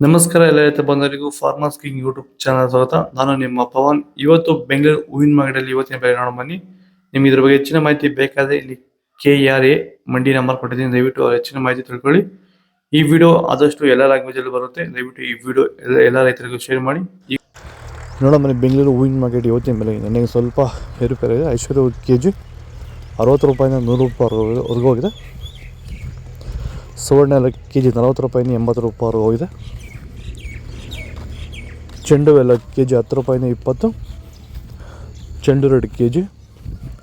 ನಮಸ್ಕಾರ ಎಲ್ಲ ರೈತ ಬಂಧುಗಳಿಗೂ ಫಾರ್ಮರ್ಸ್ ಕಿಂಗ್ ಯೂಟ್ಯೂಬ್ ಚಾನಲ್ ಸ್ವಾಗತ. ನಾನು ನಿಮ್ಮ ಪವನ್. ಇವತ್ತು ಬೆಂಗಳೂರು ಹೂವಿನ ಮಾರ್ಕೆಟಲ್ಲಿ ಇವತ್ತಿನ ಬೆಲೆ ನೋಡೋಣ ಬನ್ನಿ. ನಿಮ್ಗೆ ಇದ್ರ ಬಗ್ಗೆ ಹೆಚ್ಚಿನ ಮಾಹಿತಿ ಬೇಕಾದ್ರೆ ಇಲ್ಲಿ KRA ಮಂಡಿ ನಂಬರ್ ಕೊಟ್ಟಿದ್ದೀನಿ, ದಯವಿಟ್ಟು ಹೆಚ್ಚಿನ ಮಾಹಿತಿ ತಿಳ್ಕೊಳ್ಳಿ. ಈ ವಿಡಿಯೋ ಆದಷ್ಟು ಎಲ್ಲ ಲ್ಯಾಂಗ್ವೇಜ್ ಅಲ್ಲಿ ಬರುತ್ತೆ, ದಯವಿಟ್ಟು ಈ ವಿಡಿಯೋ ಎಲ್ಲ ರೈತರಿಗೂ ಶೇರ್ ಮಾಡಿ. ನೋಡೋಣ ಬನ್ನಿ, ಬೆಂಗಳೂರು ಹೂವಿನ ಮಾರ್ಕೆಟ್ ಇವತ್ತಿನ ಬೆಲೆ ನನಗೆ ಸ್ವಲ್ಪ ಏರುಪೇರಾಗಿದೆ. ಐಶ್ವರ್ಯ KG 60 ರೂಪಾಯಿಂದ 100 ರೂಪಾಯಿವರೆಗೂ ಹೋಗಿದೆ. ಸುವರ್ಣ ಎಲ್ಲ KG 40 ರೂಪಾಯಿಂದ 80 ರೂಪಾಯಿವರೆಗೂ ಹೋಗಿದೆ. ಚೆಂಡು ಎಲ್ಲ KG 10 ರೂಪಾಯಿಂದ 20. ಚೆಂಡು ರೆಡ್ KG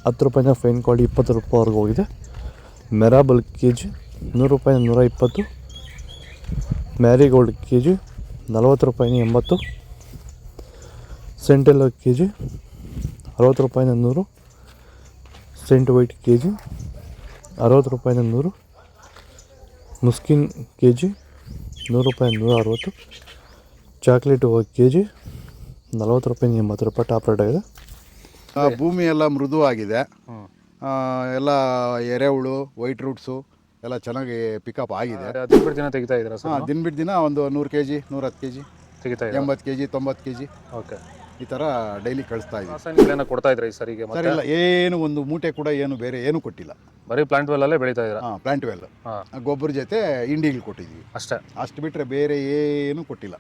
10 ರೂಪಾಯಿಂದ ಫೈನ್ ಕ್ವಾಲಿಟಿ 20 ರೂಪಾಯಿವರೆಗೂ ಹೋಗಿದೆ. ಮೆರಾಬಲ್ KG 100 ರೂಪಾಯಿಂದ 120. ಮ್ಯಾರಿಗೋಲ್ಡ್ KG 40 ರೂಪಾಯಿಂದ 80. ಸೆಂಟ್ ಎಲ್ಲ KG 60 ರೂಪಾಯಿಂದ 100. ಸೆಂಟ್ ವೈಟ್ KG 60 ರೂಪಾಯಿಂದ 100. ಮುಸ್ಕಿನ್ KG 100 ರೂಪಾಯಿಂದ 160. ಚಾಕ್ಲೇಟ್ KG 40 ರೂಪಾಯಿಂದ 80 ರೂಪಾಯಿ ಟಾಪ್ ರೇಟ್ ಆಗಿದೆ. ಭೂಮಿ ಎಲ್ಲ ಮೃದು ಆಗಿದೆ. ಎಲ್ಲ ಎರೆಹುಳು ವೈಟ್ ರೂಟ್ಸು ಎಲ್ಲ ಚೆನ್ನಾಗಿ ಪಿಕಪ್ ಆಗಿದೆ. ದಿನ ಬಿಟ್ಟು ದಿನ ತೆಗಿತಾ ಇದ್ದೀರಾ ಸರ್? ದಿನ ಬಿಟ್ಟು ದಿನ ಒಂದು 100 kg 110 kg ತೆಗಿತಾ ಇದ್ದೀರಾ? 80 kg 90 kg ಓಕೆ. ಈ ಥರ ಡೈಲಿ ಕಳಿಸ್ತಾ ಇದ್ದೀವಿ. ರಾಸಾಯನಿಕಗಳನ್ನ ಕೊಡ್ತಾ ಇದ್ರಾ ಈ ಸರಿಗೆ? ಸರ್ ಇಲ್ಲ, ಏನು ಒಂದು ಮೂಟೆ ಕೂಡ ಏನು ಬೇರೆ ಏನು ಕೊಟ್ಟಿಲ್ಲ. ಬರೀ ಪ್ಲಾಂಟ್ ವೆಲ್ ಅಲ್ಲೇ ಬೆಳೀತಾ ಇದ್ದೀರಾ? ಪ್ಲಾಂಟ್ ವೆಲ್ ಗೊಬ್ಬರ ಜೊತೆ ಇಂಡಿಗಳು ಕೊಟ್ಟಿದ್ದೀವಿ ಅಷ್ಟೇ. ಅಷ್ಟು ಬಿಟ್ಟರೆ ಬೇರೆ ಏನು ಕೊಟ್ಟಿಲ್ಲ.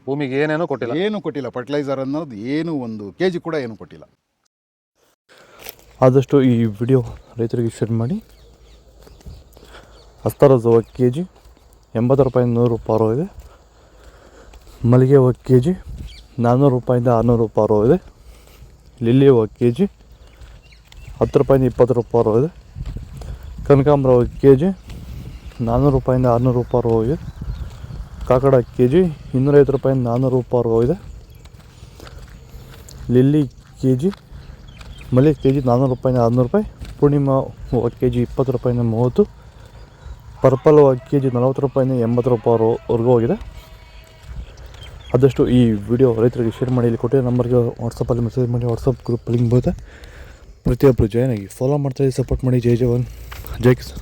ಭೂಮಿಗೆ ಏನೇನೋ ಕೊಟ್ಟಿಲ್ಲ? ಏನು ಕೊಟ್ಟಿಲ್ಲ. ಫರ್ಟಿಲೈಸರ್ ಅನ್ನೋದು ಏನು ಒಂದು KG ಕೂಡ ಏನು ಕೊಟ್ಟಿಲ್ಲ. ಆದಷ್ಟು ಈ ವಿಡಿಯೋ ರೈತರಿಗೆ ಶೇರ್ ಮಾಡಿ. ಹಸ್ತಾರೋಸ್ KG 80 ರೂಪಾಯಿಂದ 100 ರೂಪಾಯಿ ಇದೆ. ಮಲ್ಲಿಗೆ KG 400 ರೂಪಾಯಿಂದ 600 ರೂಪಾಯಿ ಇದೆ. ಲಿಲ್ಲಿ KG 10 ರೂಪಾಯಿಂದ 20 ರೂಪಾಯಿ ಇದೆ. ಕನಕಾಂಬರ KG 400 ರೂಪಾಯಿಂದ 600 ರೂಪಾಯಿ ಇದೆ. ಕಾಕಡ KG 250 ರೂಪಾಯಿಂದ 400 ರೂಪಾಯಿ ಇದೆ. ಲಿಲ್ಲಿ KG ಮಲ್ಲಿಗೆ KG 400 ರೂಪಾಯಿಂದ 600 ರೂಪಾಯಿ. ಪೂರ್ಣಿಮಾ KG 20 ರೂಪಾಯಿಂದ 30. ಪರ್ಪಲ್ KG 40 ರೂಪಾಯಿಂದ 80 ರೂಪಾಯಿವರೆಗೂ ಹೋಗಿದೆ. ಆದಷ್ಟು ಈ ವಿಡಿಯೋ ರೈತರಿಗೆ ಶೇರ್ ಮಾಡಿ. ಇಲ್ಲಿ ಕೊಟ್ಟಿರೋ ನಂಬರ್ಗೆ ವಾಟ್ಸಪ್ಪಲ್ಲಿ ಮೆಸೇಜ್ ಮಾಡಿ. ವಾಟ್ಸಪ್ ಗ್ರೂಪ್ ಲಿಂಕ್ ಬರುತ್ತೆ, ಪ್ರತಿಯೊಬ್ಬರು ಜಾಯ್ನ್ ಆಗಿ ಫಾಲೋ ಮಾಡ್ತಾ ಸಪೋರ್ಟ್ ಮಾಡಿ. ಜೈ ಜವಾನ್ ಜೈ ಕಿಸಾನ್.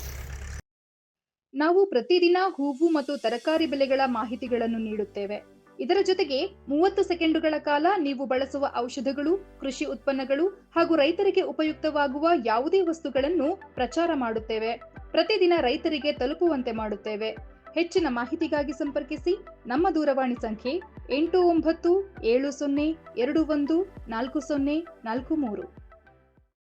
ನಾವು ಪ್ರತಿದಿನ ಹೂವು ಮತ್ತು ತರಕಾರಿ ಬೆಲೆಗಳ ಮಾಹಿತಿಗಳನ್ನು ನೀಡುತ್ತೇವೆ. ಇದರ ಜೊತೆಗೆ 30 ಸೆಕೆಂಡುಗಳ ಕಾಲ ನೀವು ಬಳಸುವ ಔಷಧಗಳು, ಕೃಷಿ ಉತ್ಪನ್ನಗಳು ಹಾಗೂ ರೈತರಿಗೆ ಉಪಯುಕ್ತವಾಗುವ ಯಾವುದೇ ವಸ್ತುಗಳನ್ನು ಪ್ರಚಾರ ಮಾಡುತ್ತೇವೆ. ಪ್ರತಿದಿನ ರೈತರಿಗೆ ತಲುಪುವಂತೆ ಮಾಡುತ್ತೇವೆ. ಹೆಚ್ಚಿನ ಮಾಹಿತಿಗಾಗಿ ಸಂಪರ್ಕಿಸಿ. ನಮ್ಮ ದೂರವಾಣಿ ಸಂಖ್ಯೆ 8970214043.